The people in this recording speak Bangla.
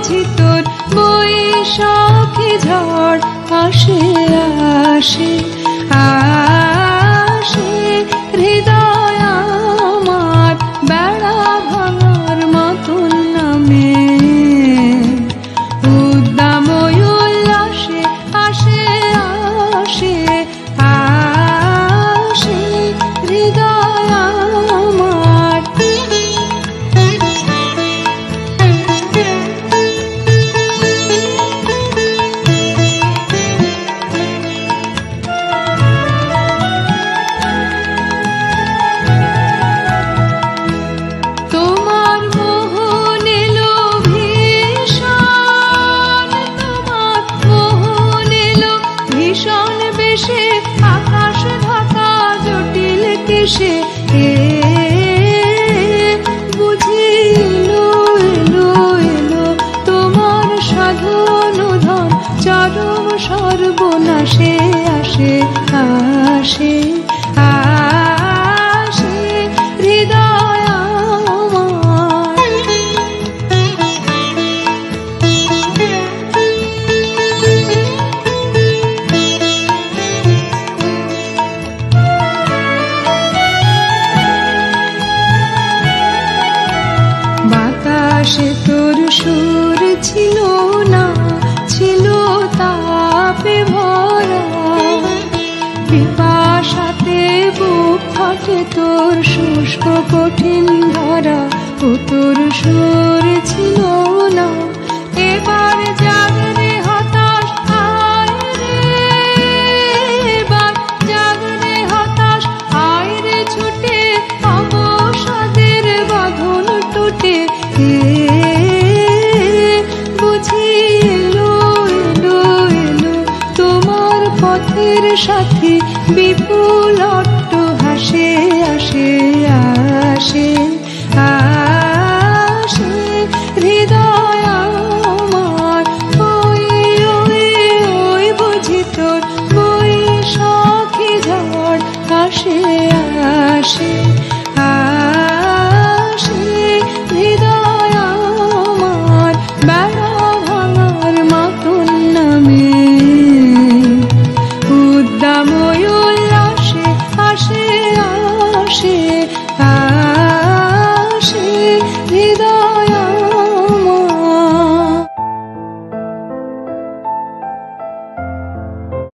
বুঝি তোর বৈশাখী ঝড় আসে আসে আসে হৃদয় আমার বেড়া ভাঙার মতন নামে উদ্দাম উল্লাসে আসে আসে আসে হৃদয় আমার আকাশ ঢাকা জটিল কেশে বুঝি এলো এলো এলো তোমার সাধন ধন চরম সর্বনাশে আসে আসে আসে হৃদয় আমার বাতাসে তোর সুর ছিল না ছিল তাপে ভরা পিপাসাতে বুক ফাটে তোর শুষ্ক কঠিন ধরা ও তোর সুর ছিল না এবার জাগরে হতাশ আয় রে এবার জাগরে হতাশ আয় রে ছুটে অবসাদের বাঁধন টুটে বুঝি এলো এলো এলো তোমার পথের সাথী বিপুল অট্ট হাসে আসে আসে আসে হৃদয় আমার ওই ওই ওই বুঝি তোর বৈশাখী ঝড় আসে আসে আসে হৃদয় আমার বেড়া ভাঙার মতন নামে উদ্দাম উল্লাসে আসে আসে